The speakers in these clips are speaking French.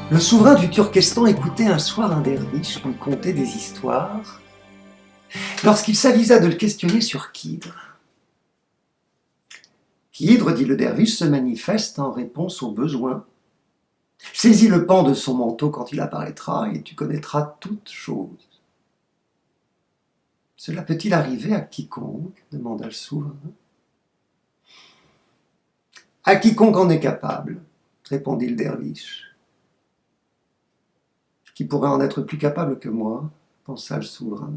Le souverain du Turkestan écoutait un soir un derviche lui conter des histoires, lorsqu'il s'avisa de le questionner sur Khidr. Khidr, dit le derviche, se manifeste en réponse aux besoins. Saisis le pan de son manteau quand il apparaîtra et tu connaîtras toutes choses. Cela peut-il arriver à quiconque demanda le souverain. À quiconque en est capable, répondit le derviche. Qui pourrait en être plus capable que moi, pensa le souverain.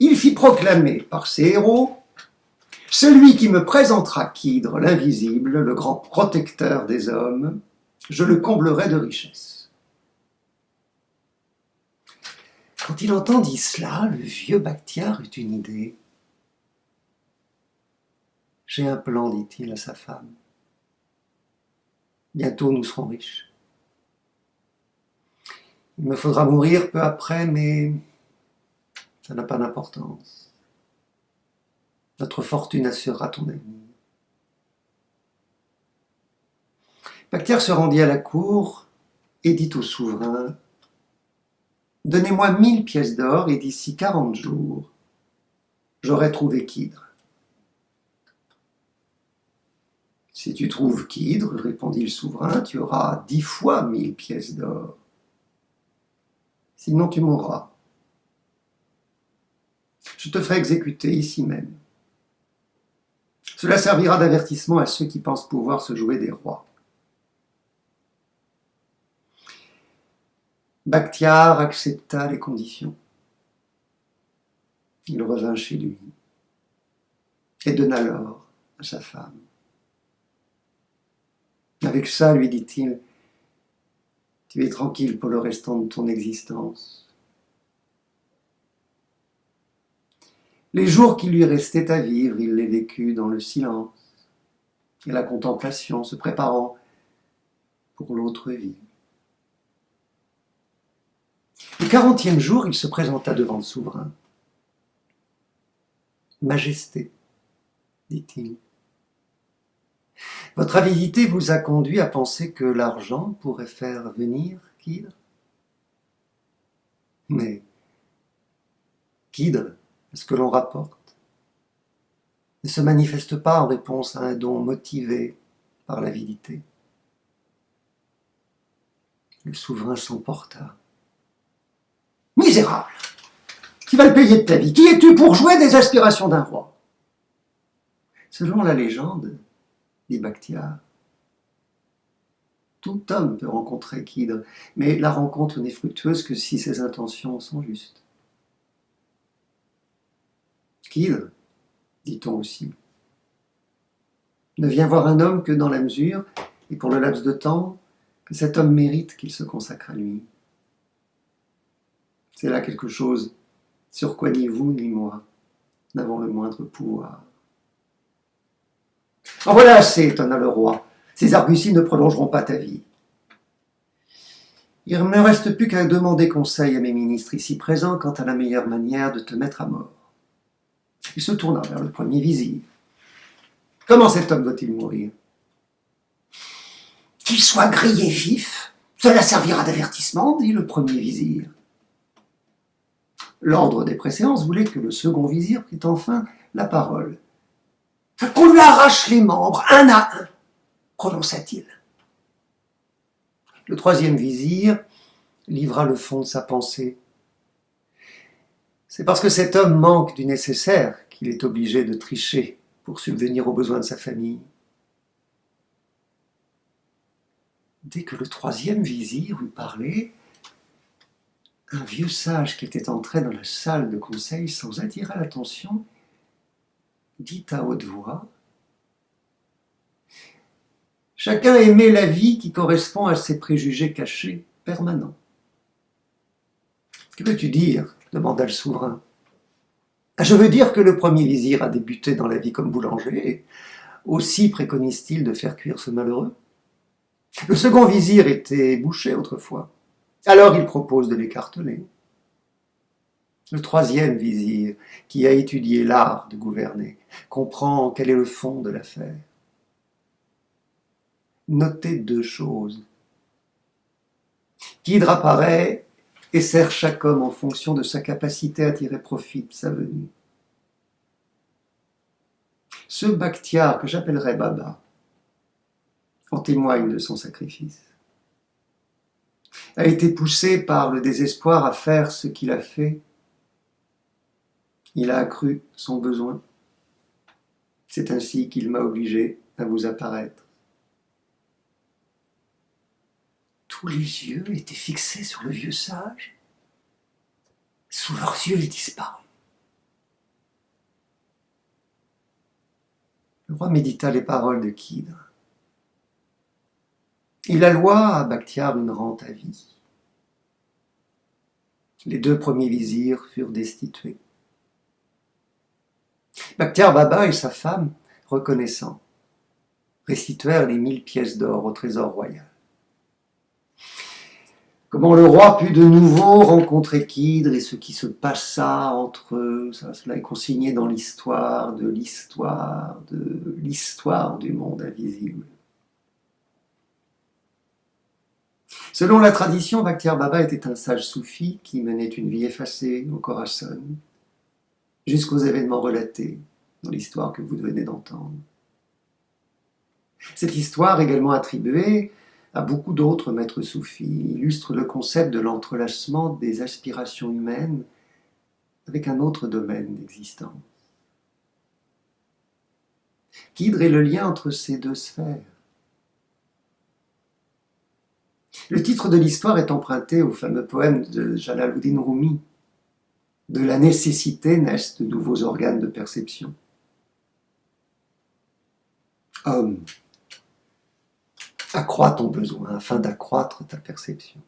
Il fit proclamer par ses héros « Celui qui me présentera Khidr, l'invisible, le grand protecteur des hommes, je le comblerai de richesses. » Quand il entendit cela, le vieux Bakhtiar eut une idée. « J'ai un plan, dit-il à sa femme. Bientôt nous serons riches. Il me faudra mourir peu après, mais ça n'a pas d'importance. Notre fortune assurera ton avenir. » Bakhtiar se rendit à la cour et dit au souverain « Donnez-moi 1000 pièces d'or et d'ici 40 jours, j'aurai trouvé Khidr. » « Si tu trouves Khidr, répondit le souverain, tu auras 10 fois 1000 pièces d'or. Sinon tu mourras. Je te ferai exécuter ici même. Cela servira d'avertissement à ceux qui pensent pouvoir se jouer des rois. » Bakhtiar accepta les conditions. Il revint chez lui et donna l'or à sa femme. Avec ça, lui dit-il, tu es tranquille pour le restant de ton existence. Les jours qui lui restaient à vivre, il les vécut dans le silence et la contemplation, se préparant pour l'autre vie. Le 40e jour, il se présenta devant le souverain. « Majesté, dit-il, votre avidité vous a conduit à penser que l'argent pourrait faire venir Khidr. Mais Khidr, ce que l'on rapporte, ne se manifeste pas en réponse à un don motivé par l'avidité. » Le souverain s'emporta. « Misérable, qui va le payer de ta vie? Qui es-tu pour jouer des aspirations d'un roi ?» Selon la légende, dit Bakhtiar, tout homme peut rencontrer Khidr, mais la rencontre n'est fructueuse que si ses intentions sont justes. Khidr, dit-on aussi, ne vient voir un homme que dans la mesure, et pour le laps de temps, que cet homme mérite qu'il se consacre à lui. C'est là quelque chose sur quoi ni vous ni moi n'avons le moindre pouvoir. « En voilà assez, étonna le roi. Ces arguties ne prolongeront pas ta vie. Il ne me reste plus qu'à demander conseil à mes ministres ici présents quant à la meilleure manière de te mettre à mort. » Il se tourna vers le premier vizir. « Comment cet homme doit-il mourir ? » ?»« Qu'il soit grillé vif, cela servira d'avertissement, dit le premier vizir. L'ordre des préséances voulait que le second vizir prit enfin la parole. « Qu'on lui arrache les membres, un à un, prononça-t-il. » Le troisième vizir livra le fond de sa pensée. C'est parce que cet homme manque du nécessaire qu'il est obligé de tricher pour subvenir aux besoins de sa famille. Dès que le troisième vizir eut parlé, un vieux sage qui était entré dans la salle de conseil sans attirer l'attention, dit à haute voix « Chacun aimait la vie qui correspond à ses préjugés cachés, permanents. »« Que veux-tu dire ?» demanda le souverain. « Je veux dire que le premier vizir a débuté dans la vie comme boulanger, et aussi préconise-t-il de faire cuire ce malheureux. Le second vizir était boucher autrefois, alors il propose de l'écarteler. Le troisième vizir, qui a étudié l'art de gouverner, comprend quel est le fond de l'affaire. notez deux choses. Qu'Hydre apparaît et sert chaque homme en fonction de sa capacité à tirer profit de sa venue. Ce Bakhtiar, que j'appellerai Baba, en témoigne de son sacrifice. A été poussé par le désespoir à faire ce qu'il a fait. Il a accru son besoin. C'est ainsi qu'il m'a obligé à vous apparaître. Tous les yeux étaient fixés sur le vieux sage. Sous leurs yeux, il disparut. Le roi médita les paroles de qu'Hydre. Il alloua à Bakhtiar une rente à vie. Les deux premiers vizirs furent destitués. Bakhtiar Baba et sa femme, reconnaissants, restituèrent les 1000 pièces d'or au trésor royal. Comment le roi put de nouveau rencontrer qu'Hydre et ce qui se passa entre eux, cela est consigné dans l'histoire du monde invisible. Selon la tradition, Bakhtiar Baba était un sage soufi qui menait une vie effacée au Khorasan, jusqu'aux événements relatés dans l'histoire que vous venez d'entendre. Cette histoire, également attribuée à beaucoup d'autres maîtres soufis, illustre le concept de l'entrelacement des aspirations humaines avec un autre domaine d'existence. Qu'Hydre est le lien entre ces deux sphères. Le titre de l'histoire est emprunté au fameux poème de Jalaluddin Rumi. De la nécessité naissent de nouveaux organes de perception. Homme, accrois ton besoin afin d'accroître ta perception.